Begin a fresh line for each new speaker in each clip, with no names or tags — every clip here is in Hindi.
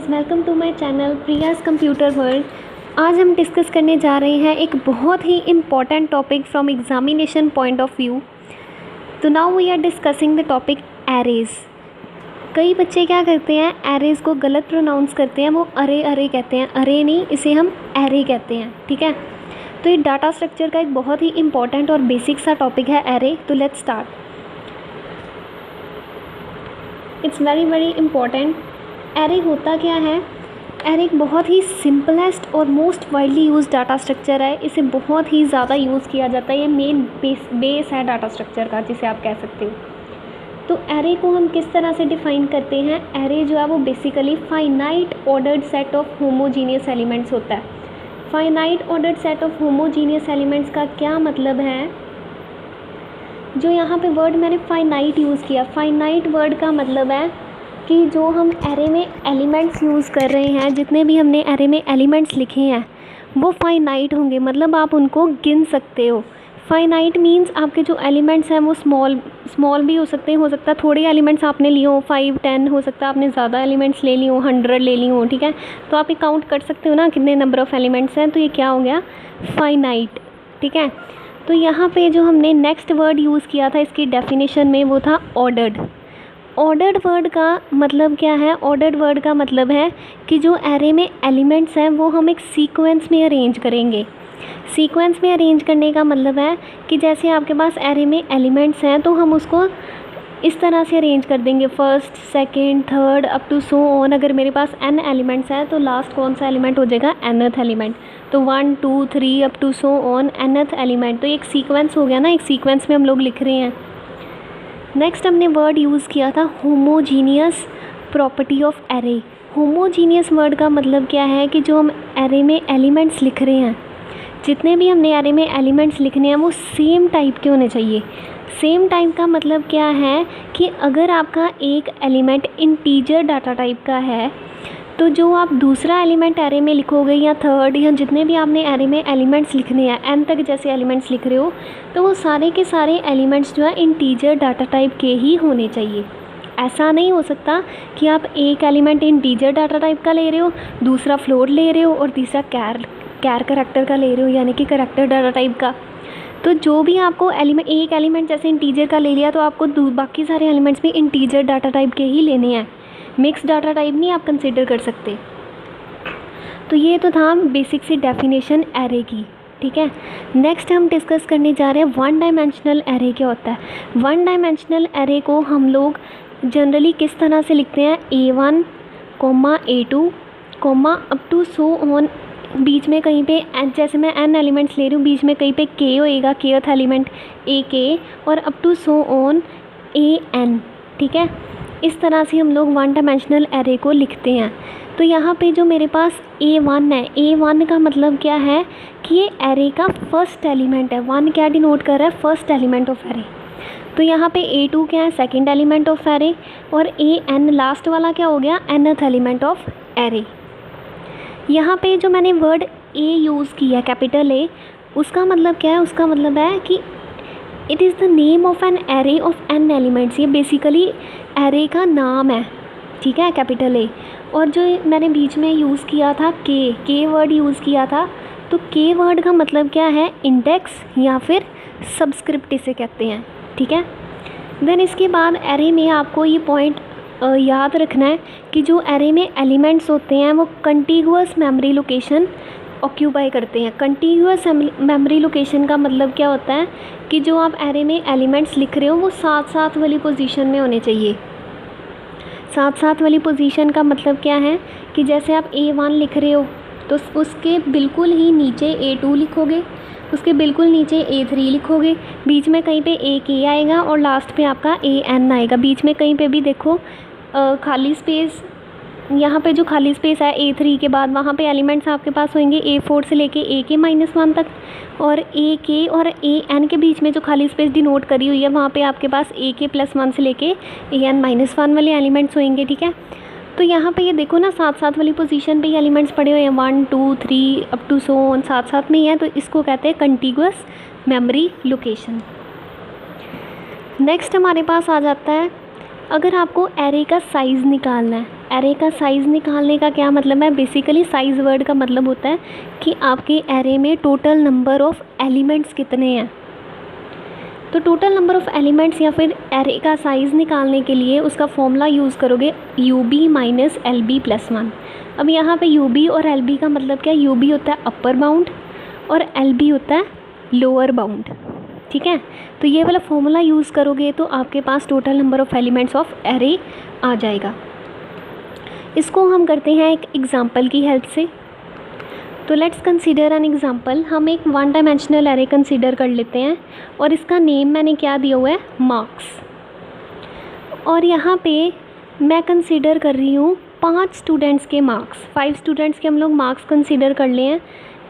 Friends, welcome to my channel Priya's computer world. आज हम डिस्कस करने जा रहे हैं एक बहुत ही important topic from examination point of view. तो now we are discussing the topic arrays. कई बच्चे क्या करते हैं, एरेज को गलत प्रोनाउंस करते हैं, वो अरे कहते हैं। अरे नहीं, इसे हम एरे कहते हैं। ठीक है, तो ये डाटा स्ट्रक्चर का एक बहुत ही इंपॉर्टेंट और बेसिक सा टॉपिक है एरे। तो let's start. It's very important. Array होता क्या है? एरे एक बहुत ही सिंपलेस्ट और most widely use data structure है। इसे बहुत ही ज़्यादा यूज़ किया जाता है। ये मेन बेस है डाटा स्ट्रक्चर का, जिसे आप कह सकते हो। तो एरे को हम किस तरह से डिफ़ाइन करते हैं? एरे जो है वो basically finite ordered set of homogeneous elements होता है। Finite ordered set of homogeneous elements का क्या मतलब है? जो यहाँ पे वर्ड मैंने फाइनाइट यूज़ किया, फाइनाइट वर्ड का मतलब है कि जो हम एरे में एलिमेंट्स यूज़ कर रहे हैं, जितने भी हमने एरे में एलिमेंट्स लिखे हैं वो फाइनाइट होंगे, मतलब आप उनको गिन सकते हो। फाइनाइट मींस आपके जो एलिमेंट्स हैं वो स्मॉल भी हो सकते हैं, हो सकता है थोड़े एलिमेंट्स आपने लिए हो, 5, 10, हो सकता है आपने ज़्यादा एलिमेंट्स ले लिए हो, 100 ले ली हो। ठीक है, तो आप ये काउंट कर सकते हो ना कितने नंबर ऑफ़ एलिमेंट्स हैं। तो ये क्या हो गया? फाइनाइट। ठीक है, तो यहाँ पे जो हमने नेक्स्ट वर्ड यूज़ किया था इसकी डेफिनेशन में, वो था ऑर्डर्ड। ऑर्डर्ड वर्ड का मतलब क्या है? ऑर्डर्ड वर्ड का मतलब है कि जो एरे में एलिमेंट्स हैं वो हम एक सीक्वेंस में अरेंज करेंगे। सीक्वेंस में अरेंज करने का मतलब है कि जैसे आपके पास एरे में एलिमेंट्स हैं तो हम उसको इस तरह से अरेंज कर देंगे, first, second, third up to so on. अगर मेरे पास n एलिमेंट्स हैं तो लास्ट कौन सा एलिमेंट हो जाएगा? nth element. तो 1, 2, 3 up to so on nth element. तो एक सीक्वेंस हो गया ना, एक सीक्वेंस में हम लोग लिख रहे हैं। नेक्स्ट हमने वर्ड यूज़ किया था homogeneous property of array. Homogeneous word का मतलब क्या है कि जो हम एरे में एलिमेंट्स लिख रहे हैं, जितने भी हमने एरे में एलिमेंट्स लिखने हैं वो सेम टाइप के होने चाहिए। सेम टाइप का मतलब क्या है कि अगर आपका एक एलिमेंट इंटीजर डाटा टाइप का है तो जो आप दूसरा एलिमेंट एरे में लिखोगे या थर्ड या जितने भी आपने एरे में एलिमेंट्स लिखने हैं, n तक जैसे एलिमेंट्स लिख रहे हो, तो वो सारे के सारे एलिमेंट्स जो है इंटीजर डाटा टाइप के ही होने चाहिए। ऐसा नहीं हो सकता कि आप एक एलिमेंट इंटीजर डाटा टाइप का ले रहे हो, दूसरा फ्लोट ले रहे हो और तीसरा कैर करैक्टर का ले रहे हो, यानी कि करैक्टर डाटा टाइप का। तो जो भी आपको एक एलिमेंट जैसे इंटीजर का ले लिया तो आपको बाकी सारे एलिमेंट्स भी इंटीजर डाटा टाइप के ही लेने हैं। मिक्स डाटा टाइप नहीं आप कंसिडर कर सकते। तो ये तो था बेसिक सी डेफिनेशन एरे की। ठीक है, नेक्स्ट हम डिस्कस करने जा रहे हैं वन डायमेंशनल एरे क्या होता है। वन डायमेंशनल एरे को हम लोग जनरली किस तरह से लिखते हैं? A1, A2, up to so on. बीच में कहीं पे जैसे मैं n एलिमेंट्स ले रही हूँ, बीच में कहीं पे k होएगा, kth एलिमेंट AK, और up to so on AN। ठीक है, इस तरह से हम लोग वन डायमेंशनल एरे को लिखते हैं। तो यहाँ पे जो मेरे पास A1 है, A1 का मतलब क्या है कि ये एरे का फर्स्ट एलिमेंट है। 1 क्या डिनोट कर रहा है? First element of array. तो यहाँ पे A2 क्या है? Second element of array. और AN लास्ट वाला क्या हो गया? nth element of array. यहाँ पे जो मैंने वर्ड A यूज़ किया, कैपिटल A, उसका मतलब क्या है? उसका मतलब है कि it is the name of an array of n elements. ये बेसिकली एरे का नाम है। ठीक है, कैपिटल A। और जो मैंने बीच में यूज़ किया था के वर्ड यूज़ किया था, तो के वर्ड का मतलब क्या है? इंडेक्स या फिर सबस्क्रिप्ट इसे कहते हैं। ठीक है, देन इसके बाद एरे में आपको ये पॉइंट याद रखना है कि जो एरे में एलिमेंट्स होते हैं वो कंटिगुअस मेमोरी लोकेशन ऑक्यूपाई करते हैं। कंटिगुअस मेमोरी लोकेशन का मतलब क्या होता है कि जो आप एरे में एलिमेंट्स लिख रहे हो वो साथ साथ वाली पोजीशन में होने चाहिए। साथ साथ वाली पोजीशन का मतलब क्या है कि जैसे आप A1 लिख रहे हो तो उसके बिल्कुल ही नीचे A2 लिखोगे, उसके बिल्कुल नीचे A3 लिखोगे, बीच में कहीं पे AK आएगा और लास्ट पे आपका AN आएगा। बीच में कहीं पे भी देखो खाली स्पेस, यहाँ पे जो खाली स्पेस है A3 के बाद, वहाँ पे एलिमेंट्स आपके पास होंगे A4 से लेके AK-1 तक, और AK और AN के बीच में जो खाली स्पेस डिनोट करी हुई है वहाँ पे आपके पास AK+1 से लेके AN-1 वाले एलिमेंट्स होंगे। ठीक है, तो यहाँ पे ये देखो ना, साथ साथ वाली पोजीशन पे ही एलिमेंट्स पड़े हुए हैं, 1, 2, 3 अप टू सो ऑन, साथ साथ में ही है, तो इसको कहते हैं कंटिगुअस मेमोरी लोकेशन। नेक्स्ट हमारे पास आ जाता है, अगर आपको एरे का साइज़ निकालना है, एरे का साइज़ निकालने का क्या मतलब है? बेसिकली साइज़ वर्ड का मतलब होता है कि आपके एरे में टोटल नंबर ऑफ़ एलिमेंट्स कितने हैं। तो टोटल नंबर ऑफ़ एलिमेंट्स या फिर एरे का साइज़ निकालने के लिए उसका फॉर्मूला यूज़ करोगे UB माइनस LB प्लस 1। अब यहाँ पे UB और LB का मतलब क्या है? UB होता है अपर बाउंड और LB होता है लोअर बाउंड, ठीक है। तो ये वाला फॉर्मूला यूज़ करोगे तो आपके पास total number of elements of array आ जाएगा। इसको हम करते हैं एक एग्ज़ाम्पल की हेल्प से। तो लेट्स कंसीडर एन एग्ज़ाम्पल। हम एक वन डायमेंशनल एरे कंसीडर कर लेते हैं और इसका नेम मैंने क्या दिया हुआ है? मार्क्स। और यहाँ पे मैं कंसीडर कर रही हूँ 5 स्टूडेंट्स के मार्क्स। 5 स्टूडेंट्स के हम लोग मार्क्स कंसीडर कर लिए हैं,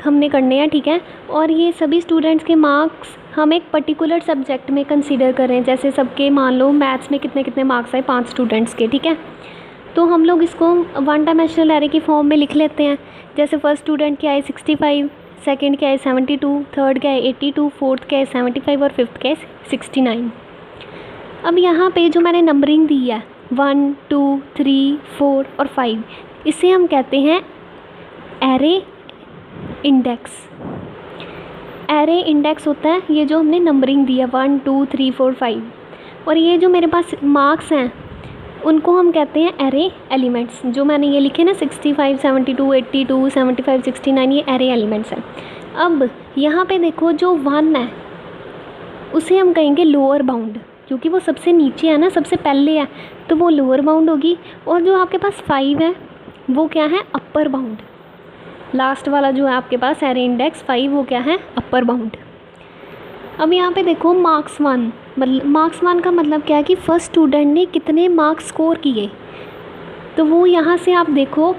हमने करने हैं, ठीक है। और ये सभी स्टूडेंट्स के मार्क्स हम एक पर्टिकुलर सब्जेक्ट में कंसीडर कर रहे हैं। जैसे सबके मान लो मैथ्स में कितने कितने मार्क्स आए 5 स्टूडेंट्स के, ठीक है। तो हम लोग इसको वन डायमेंशनल एरे की फॉर्म में लिख लेते हैं। जैसे फर्स्ट स्टूडेंट क्या है 65, सेकंड क्या है 72, थर्ड क्या है 82, फोर्थ क्या है 75 और फिफ्थ क्या है 69। अब यहाँ पे जो मैंने नंबरिंग दी है 1, 2, 3, 4 और 5, इसे हम कहते हैं एरे इंडेक्स। एरे इंडेक्स होता है ये जो हमने नंबरिंग दी है 1, 2, 3, 4, 5। और ये जो मेरे पास मार्क्स हैं उनको हम कहते हैं एरे एलिमेंट्स। जो मैंने ये लिखे ना 65, 72, 82, 75, 69, ये एरे एलिमेंट्स हैं। अब यहाँ पे देखो जो 1 है उसे हम कहेंगे लोअर बाउंड, क्योंकि वो सबसे नीचे है ना, सबसे पहले है, तो वो लोअर बाउंड होगी। और जो आपके पास 5 है वो क्या है? Upper bound. लास्ट वाला जो है आपके पास एरे इंडेक्स 5 वो क्या है? Upper bound. अब यहाँ पे देखो मार्क्स 1, मतलब मार्क्स 1 का मतलब क्या है कि फ़र्स्ट स्टूडेंट ने कितने मार्क्स स्कोर किए। तो वो यहाँ से आप देखो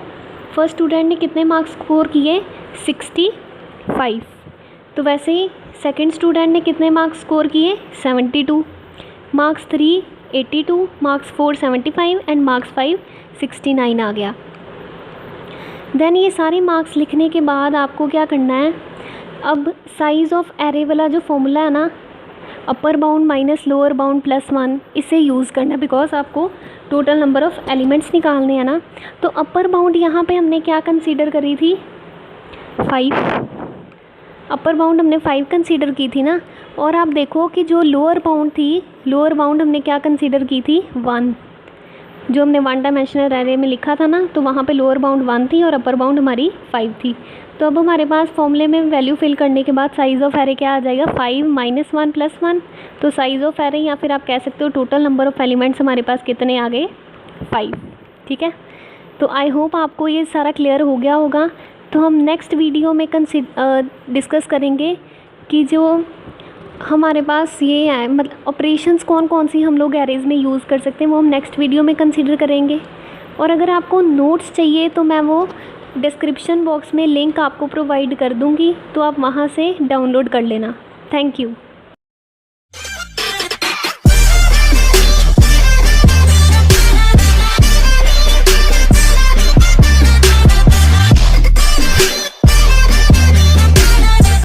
फर्स्ट स्टूडेंट ने कितने मार्क्स स्कोर किए 65। तो वैसे ही सेकंड स्टूडेंट ने कितने मार्क्स स्कोर किए 72, मार्क्स 3 82, मार्क्स 4 75 एंड मार्क्स 5 69 आ गया। देन ये सारे मार्क्स लिखने के बाद आपको क्या करना है? अब साइज़ ऑफ एरे वाला जो फॉर्मूला है ना, upper bound minus lower bound plus 1, इसे यूज़ करना है बिकॉज आपको टोटल नंबर ऑफ़ एलिमेंट्स निकालने हैं ना। तो अपर बाउंड यहाँ पे हमने क्या कंसीडर करी थी? 5। अपर बाउंड हमने 5 कंसीडर की थी ना। और आप देखो कि जो लोअर बाउंड थी, लोअर बाउंड हमने क्या कंसीडर की थी? 1। जो हमने वन डायमेंशनल एरे में लिखा था ना, तो वहाँ पे लोअर बाउंड 1 थी और अपर बाउंड हमारी 5 थी। तो अब हमारे पास फॉर्मूले में वैल्यू फिल करने के बाद साइज़ ऑफ एरे क्या आ जाएगा? 5 - 1 + 1। तो साइज़ ऑफ एरे या फिर आप कह सकते हो टोटल नंबर ऑफ़ एलिमेंट्स हमारे पास कितने आ गए? 5, ठीक है। तो आई होप आपको ये सारा क्लियर हो गया होगा। तो हम नेक्स्ट वीडियो में डिस्कस करेंगे कि जो हमारे पास ये है, मतलब ऑपरेशंस कौन कौन सी हम लोग एरेज़ में यूज़ कर सकते हैं, वो हम नेक्स्ट वीडियो में कंसिडर करेंगे। और अगर आपको नोट्स चाहिए तो मैं वो डिस्क्रिप्शन बॉक्स में लिंक आपको प्रोवाइड कर दूँगी, तो आप वहाँ से डाउनलोड कर लेना। Thank you.